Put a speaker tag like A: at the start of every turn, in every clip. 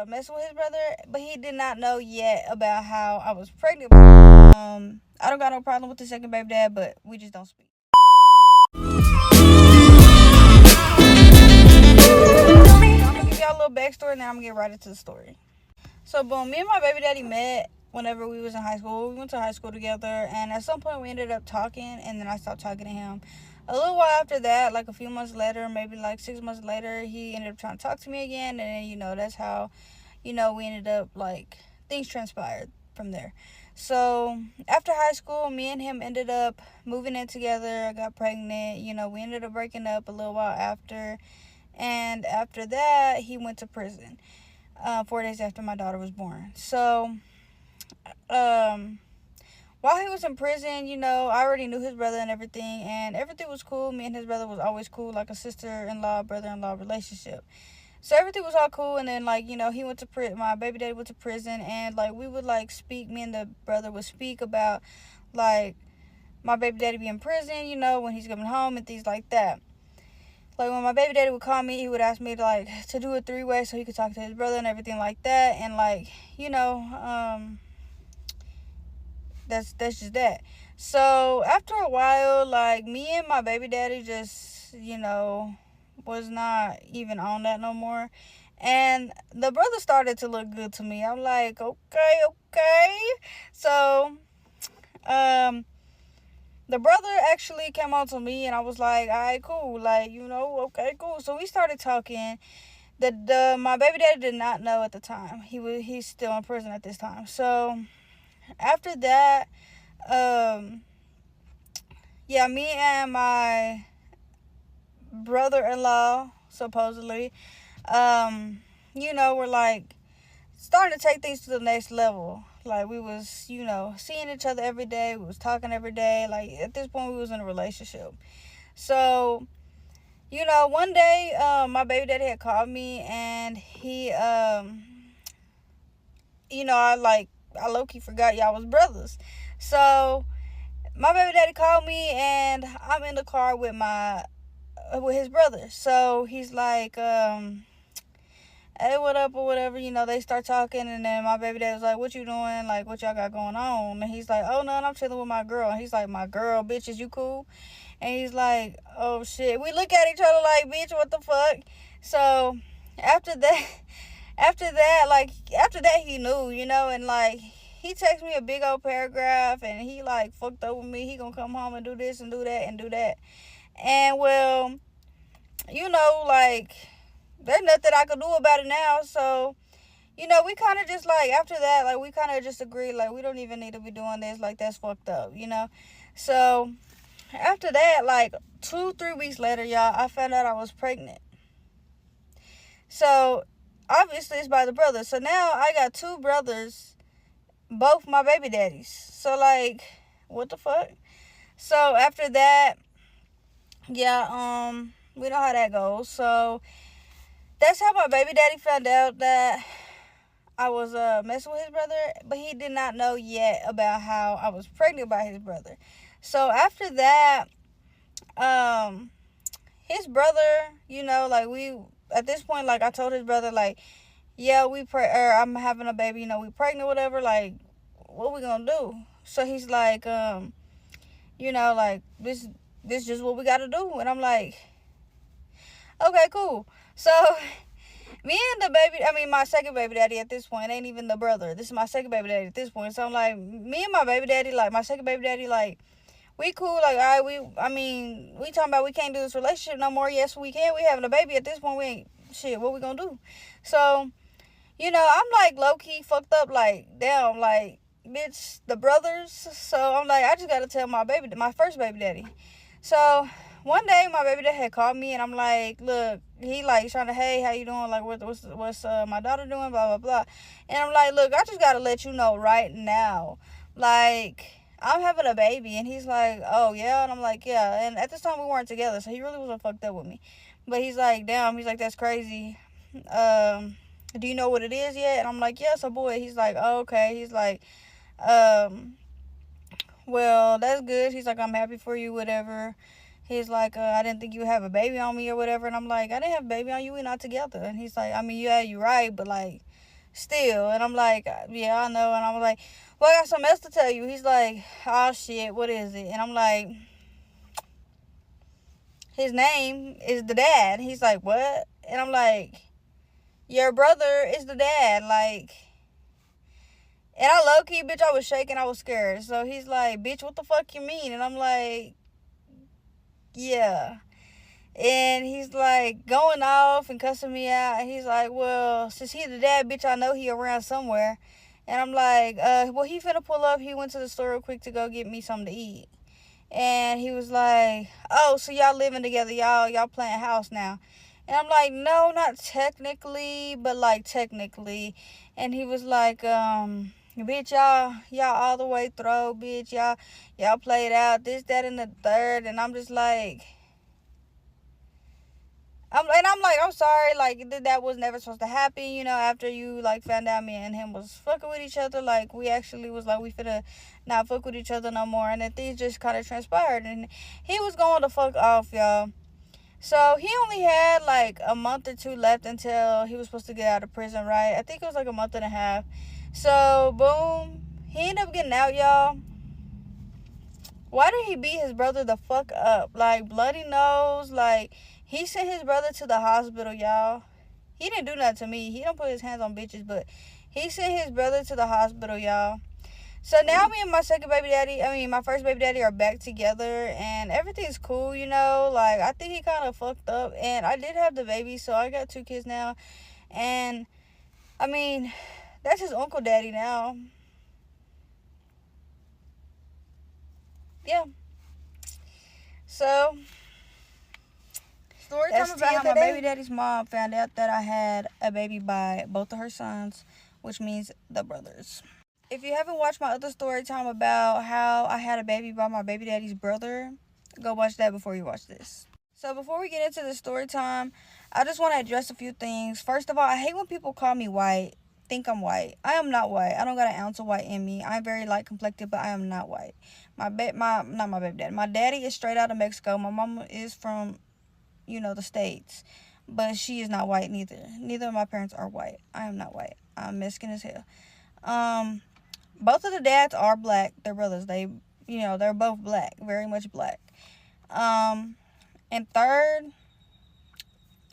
A: messing with his brother, but he did not know yet about how I was pregnant. I don't got no problem with the second baby dad, but we just don't speak. I'm gonna give y'all a little backstory, and then I'm gonna get right into the story. So, boom, me and my baby daddy met whenever we was in high school. We went to high school together, and at some point we ended up talking, and then I stopped talking to him. A little while after that, like a few months later, maybe like 6 months later, he ended up trying to talk to me again, and then, that's how, we ended up, like, things transpired from there. So, after high school, me and him ended up moving in together. I got pregnant. We ended up breaking up a little while after, and after that, he went to prison. 4 days after my daughter was born. So, while he was in prison, I already knew his brother and everything was cool. Me and his brother was always cool, like a sister-in-law, brother-in-law relationship. So everything was all cool, and then, he went to prison. My baby daddy went to prison, and, we would, speak. Me and the brother would speak about, my baby daddy be in prison, when he's coming home and things like that. Like, when my baby daddy would call me, he would ask me, to do a three-way so he could talk to his brother and everything like that. And, that's just that. So, after a while, me and my baby daddy just, was not even on that no more. And the brother started to look good to me. I'm like, okay. So, the brother actually came on to me, and I was like, all right, cool. Okay, cool. So we started talking. My baby daddy did not know at the time. He's still in prison at this time. So after that, me and my brother-in-law, supposedly, were starting to take things to the next level. We was, seeing each other every day. We was talking every day. At this point, we was in a relationship. So, one day, my baby daddy had called me, and he, I low-key forgot y'all was brothers. So, my baby daddy called me, and I'm in the car with his brother. So, he's like, hey, what up, or whatever, they start talking, and then my baby dad was like, what you doing, what y'all got going on? And he's like, oh, no, I'm chilling with my girl. And he's like, my girl, bitch, is you cool? And he's like, oh, shit. We look at each other like, bitch, what the fuck? So, after that, he knew, and, he texted me a big old paragraph, and he, fucked up with me. He gonna come home and do this and do that and do that. And, well, there's nothing I could do about it now. So, we kind of just, after that, we kind of just agreed, we don't even need to be doing this. That's fucked up, So, after that, 2-3 weeks later, y'all, I found out I was pregnant. So, obviously, it's by the brother. So, now I got two brothers, both my baby daddies. So, what the fuck? So, after that, yeah, we know how that goes. So, that's how my baby daddy found out that I was messing with his brother, but he did not know yet about how I was pregnant by his brother. So after that, his brother, we at this point, I told his brother, yeah, I'm having a baby, we pregnant, whatever. What we gonna do? So he's like, this just what we gotta do, and I'm like, okay, cool. So, my second baby daddy at this point ain't even the brother. This is my second baby daddy at this point. So I'm like, me and my baby daddy, my second baby daddy, we cool. All right, we talking about we can't do this relationship no more. Yes, we can. We having a baby at this point. We ain't, shit, what we gonna do? So, I'm low-key fucked up, damn, bitch, the brothers. So I'm I just gotta tell my first baby daddy. So, one day, my baby dad had called me, and I'm like, look, he, trying to, hey, how you doing? What's my daughter doing? Blah, blah, blah. And I'm like, look, I just got to let you know right now, I'm having a baby. And he's like, oh, yeah? And I'm like, yeah. And at this time, we weren't together, so he really wasn't fucked up with me. But he's like, damn, he's like, that's crazy. Do you know what it is yet? And I'm like, yes, a boy. He's like, oh, okay. He's like, well, that's good. He's like, I'm happy for you, whatever. He's like, I didn't think you would have a baby on me or whatever. And I'm like, I didn't have a baby on you. We're not together. And he's like, yeah, you're right. But, still. And I'm like, yeah, I know. And I'm like, well, I got something else to tell you. He's like, oh shit, what is it? And I'm like, his name is the dad. He's like, what? And I'm like, your brother is the dad. Like, and I low key, bitch, I was shaking, I was scared. So he's like, bitch, what the fuck you mean? And I'm like, yeah. And he's like going off and cussing me out. And he's like, well, since he's the dad, bitch, I know he around somewhere. And I'm like, well, he finna pull up. He went to the store real quick to go get me something to eat. And he was like, oh, so y'all living together, y'all playing house now. And I'm like, no, not technically, but like technically. And he was like, bitch, y'all all the way through, bitch, y'all played out this, that, and the third. And I'm just like, I'm like, I'm sorry, like, that was never supposed to happen, you know, after you, like, found out me and him was fucking with each other. Like, we actually was like, we finna not fuck with each other no more. And then things just kind of transpired. And he was going to fuck off, y'all. So he only had like a month or two left until he was supposed to get out of prison, right? I think it was like a month and a half. So boom, he ended up getting out, y'all. Why did he beat his brother the fuck up? Like, bloody nose. Like, he sent his brother to the hospital, y'all. He didn't do nothing to me. He don't put his hands on bitches, but he sent his brother to the hospital, y'all. So now me and my my first baby daddy are back together, and everything's cool, you know. Like, I think he kind of fucked up, and I did have the baby, so I got 2 kids now. And I mean, that's his uncle daddy now. Yeah. So story time about how my baby daddy's mom found out that I had a baby by both of her sons, which means the brothers. If you haven't watched my other story time about how I had a baby by my baby daddy's brother, go watch that before you watch this. So before we get into the story time, I just want to address a few things. First of all, I hate when people call me white, think I'm white. I am not white. I don't got an ounce of white in me. I'm very light complected, but I am not white. Not my baby daddy. My daddy is straight out of Mexico. My mama is from, the States, but she is not white neither. Neither of my parents are white. I am not white. I'm Mexican as hell. Both of the dads are black. They're brothers. They're both black, very much black. And third,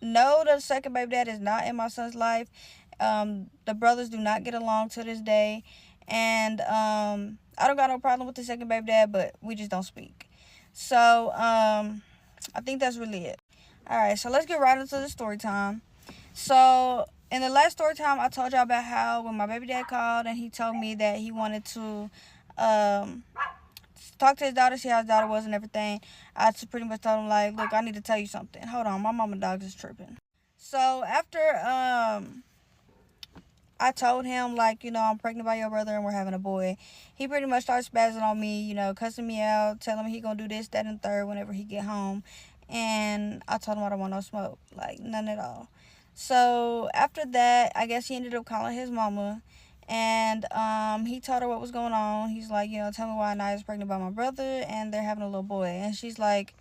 A: no, the second baby dad is not in my son's life. The brothers do not get along to this day. And I don't got no problem with the second baby dad, but we just don't speak. So I think that's really it. All right, so let's get right into the story time. So in the last story time, I told y'all about how when my baby dad called and he told me that he wanted to talk to his daughter, see how his daughter was and everything. I just pretty much told him, like, look, I need to tell you something. Hold on, my mama dog is tripping. So after I told him, like, I'm pregnant by your brother and we're having a boy, he pretty much started spazzing on me, cussing me out, telling me he gonna do this, that, and third whenever he get home. And I told him I don't want no smoke, like, none at all. So after that, I guess he ended up calling his mama, and he told her what was going on. He's like, tell me why Naya's pregnant by my brother and they're having a little boy. And she's like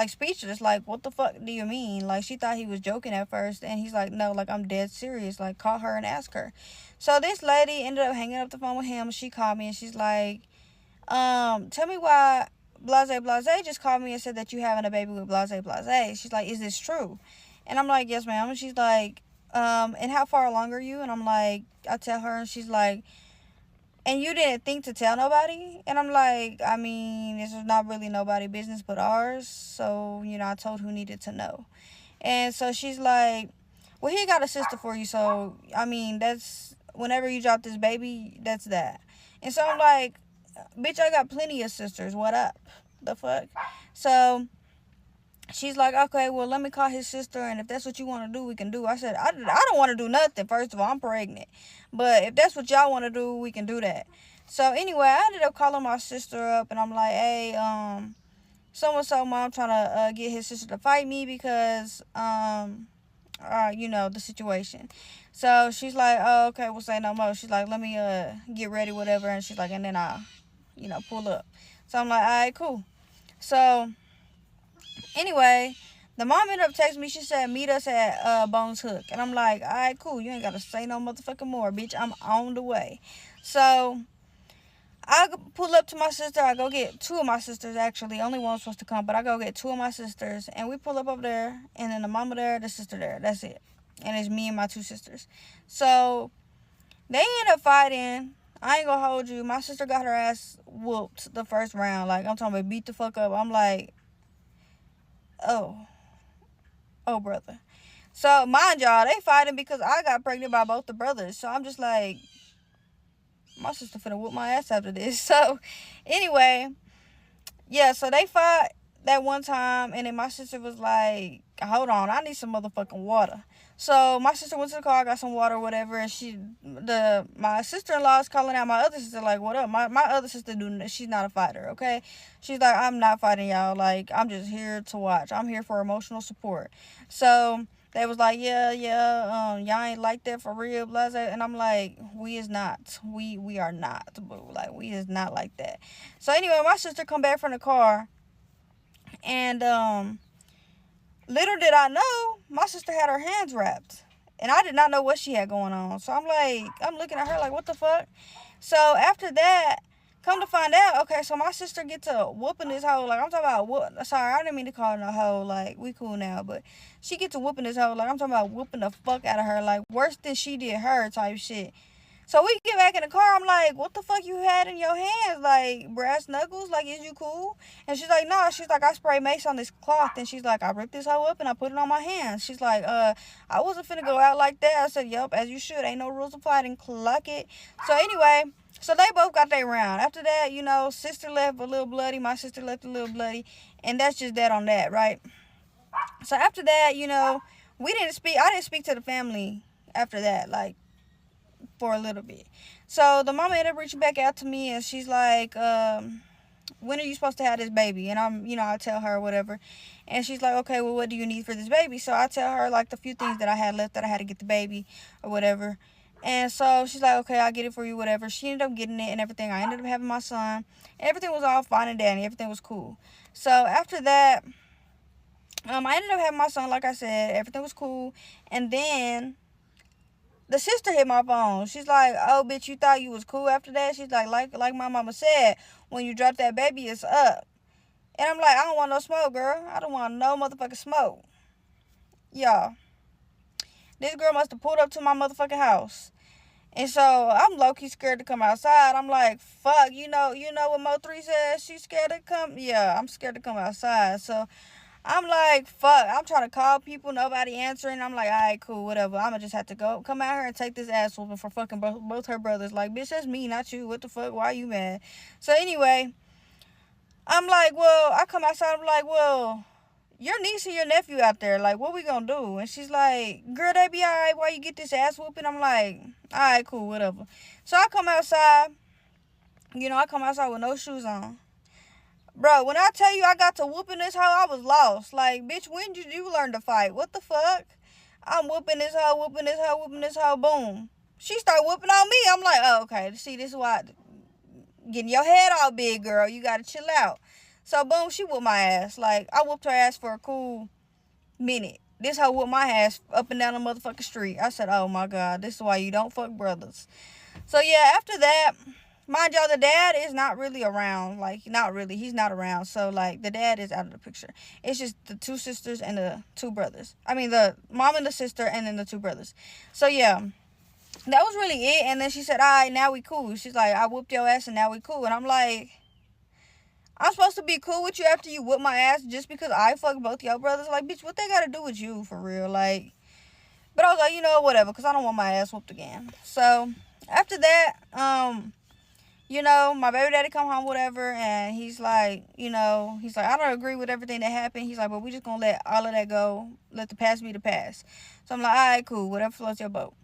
A: speechless, like, what the fuck do you mean? Like, she thought he was joking at first, and he's like, no, like, I'm dead serious. Like, call her and ask her. So this lady ended up hanging up the phone with him. She called me and she's like, tell me why Blase just called me and said that you having a baby with Blase. She's like, is this true? And I'm like, yes, ma'am. And she's like, and how far along are you? And I'm like, I tell her, and she's like, and you didn't think to tell nobody? And I'm like, I mean, this is not really nobody's business but ours. So, I told who needed to know. And so she's like, well, he got a sister for you. So, I mean, that's, whenever you drop this baby, that's that. And so I'm like, bitch, I got plenty of sisters. What up? The fuck? So she's like, okay, well, let me call his sister, and if that's what you want to do, we can do. I said, I don't want to do nothing. First of all, I'm pregnant. But if that's what y'all want to do, we can do that. So anyway, I ended up calling my sister up, and I'm like, hey, so-and-so, mom, trying to get his sister to fight me because, the situation. So she's like, oh, okay, we'll say no more. She's like, let me get ready, whatever. And she's like, and then I'll, pull up. So I'm like, all right, cool. So anyway, The mom ended up texting me. She said, meet us at Bones Hook. And I'm like, all right, cool. You ain't got to say no motherfucking more, bitch. I'm on the way. So I pull up to my sister. I go get two of my sisters, actually. Only one was supposed to come, but I go get two of my sisters. And we pull up over there. And then the mama there, the sister there. That's it. And it's me and my two sisters. So they end up fighting. I ain't gonna hold you. My sister got her ass whooped the first round. Like, I'm talking about beat the fuck up. I'm like, oh, brother. So, mind y'all, they fighting because I got pregnant by both the brothers. So, I'm just like, my sister finna whoop my ass after this. So, anyway, yeah, so they fought that one time. And then my sister was like, hold on, I need some motherfucking water. So my sister went to the car, got some water or whatever, and my sister-in-law is calling out my other sister, like, what up? My other sister, she's not a fighter, okay? She's like, I'm not fighting y'all. Like, I'm just here to watch. I'm here for emotional support. So they was like, yeah, y'all ain't like that for real, blah, blah. And I'm like, we is not. We are not, boo. Like, we is not like that. So anyway, my sister come back from the car, and little did I know, my sister had her hands wrapped. And I did not know what she had going on. So I'm looking at her like, what the fuck? So after that, come to find out, okay, so my sister gets to whooping this hoe. Like, I'm talking about, sorry, I didn't mean to call her a hoe. Like, we cool now. But she gets to whooping this hoe. Like, I'm talking about whooping the fuck out of her. Like, worse than she did her type shit. So we get back in the car. I'm like, what the fuck you had in your hands? Like, brass knuckles? Like, is you cool? And she's like, no. She's like, I spray mace on this cloth. And she's like, I ripped this hoe up and I put it on my hands. She's like, I wasn't finna go out like that. I said, yup, as you should. Ain't no rules of fighting. Clock it. So anyway, so they both got their round. After that, you know, sister left a little bloody. My sister left a little bloody. And that's just that on that, right? So after that, you know, I didn't speak to the family after that. Like, for a little bit. So the mama ended up reaching back out to me, and she's like, when are you supposed to have this baby? And I tell her whatever. And she's like, okay, well, what do you need for this baby? So I tell her like the few things that I had left that I had to get the baby or whatever. And so she's like, okay, I'll get it for you, whatever. She ended up getting it and everything. I ended up having my son. Everything was all fine and dandy. Everything was cool. So after that, I ended up having my son, like I said. Everything was cool. And then the sister hit my phone. She's like, oh, bitch, you thought you was cool after that? She's like my mama said, when you drop that baby, it's up. And I'm like, I don't want no smoke, girl. I don't want no motherfucking smoke. Y'all, this girl must have pulled up to my motherfucking house. And so I'm low-key scared to come outside. I'm like, fuck, you know what Mo3 says? She's scared to come? Yeah, I'm scared to come outside. So I'm like, fuck, I'm trying to call people, nobody answering. I'm like, all right, cool, whatever. I'm going to just have to come out here and take this ass whooping for fucking both her brothers. Like, bitch, that's me, not you. What the fuck? Why are you mad? So anyway, I'm like, well, I come outside. I'm like, well, your niece and your nephew out there. Like, what we going to do? And she's like, girl, they be all right while you get this ass whooping. I'm like, all right, cool, whatever. So I come outside. I come outside with no shoes on. Bro, when I tell you I got to whooping this hoe, I was lost. Like, bitch, when did you learn to fight? What the fuck? I'm whooping this hoe, boom. She started whooping on me. I'm like, oh, okay. See, this is why getting your head all big, girl. You got to chill out. So, boom, she whooped my ass. Like, I whooped her ass for a cool minute. This hoe whooped my ass up and down the motherfucking street. I said, oh, my God, this is why you don't fuck brothers. So, yeah, after that, mind y'all, the dad is not really around. Like, not really. He's not around. So, like, the dad is out of the picture. It's just the two sisters and the two brothers. I mean, the mom and the sister and then the two brothers. So, yeah, that was really it. And then she said, all right, now we cool. She's like, I whooped your ass and now we cool. And I'm like, I'm supposed to be cool with you after you whoop my ass just because I fucked both your brothers? Like, bitch, what they got to do with you for real? Like, but I was like, whatever, because I don't want my ass whooped again. So, after that, my baby daddy come home, whatever, and he's like, I don't agree with everything that happened. He's like, but we just gonna let all of that go. Let the past be the past. So I'm like, all right, cool, whatever floats your boat.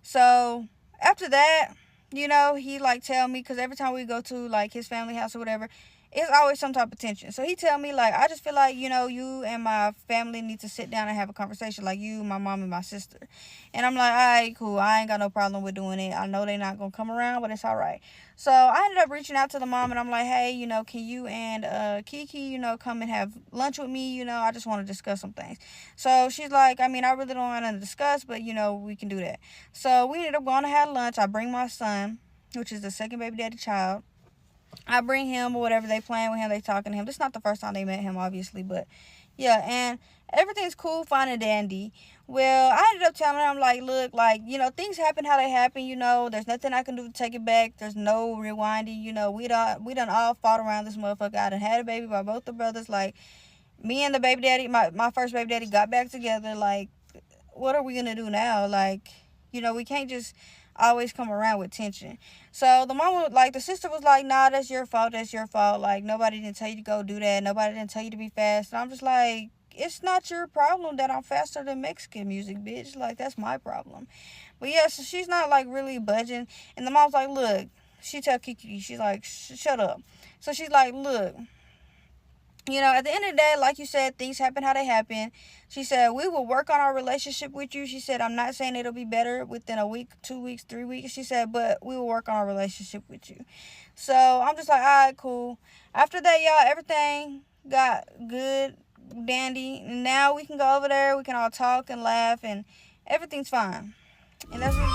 A: So after that, he like tell me, because every time we go to like his family house or whatever, it's always some type of tension. So he tell me, like, I just feel like, you know, you and my family need to sit down and have a conversation, like you, my mom, and my sister. And I'm like, all right, cool. I ain't got no problem with doing it. I know they're not going to come around, but it's all right. So I ended up reaching out to the mom, and I'm like, hey, you know, can you and Kiki, you know, come and have lunch with me? You know, I just want to discuss some things. So she's like, I mean, I really don't want to discuss, but, you know, we can do that. So we ended up going to have lunch. I bring my son, which is the second baby daddy child. I bring him or whatever, they playing with him, they talking to him. This is not the first time they met him, obviously, but yeah, and everything's cool, fine and dandy. Well, I ended up telling him, like, look, like, you know, things happen how they happen, you know, there's nothing I can do to take it back. There's no rewinding, you know, we done all fought around this motherfucker. I done had a baby by both the brothers. Like, me and the baby daddy, my first baby daddy got back together. Like, what are we gonna do now? Like, you know, we can't just always come around with tension. So the mom was like, the sister was like, nah, that's your fault. That's your fault. Like, nobody didn't tell you to go do that. Nobody didn't tell you to be fast. And I'm just like, it's not your problem that I'm faster than Mexican music, bitch. Like, that's my problem. But yeah, so she's not like really budging. And the mom's like, look, she tell Kiki, she's like, shut up. So she's like, look, you know, at the end of the day, like you said, things happen how they happen. She said, we will work on our relationship with you. She said, I'm not saying it'll be better within a week, 2 weeks, 3 weeks. She said, but we will work on our relationship with you. So I'm just like, all right, cool. After that, y'all, everything got good, dandy. And now we can go over there. We can all talk and laugh, and everything's fine. And that's what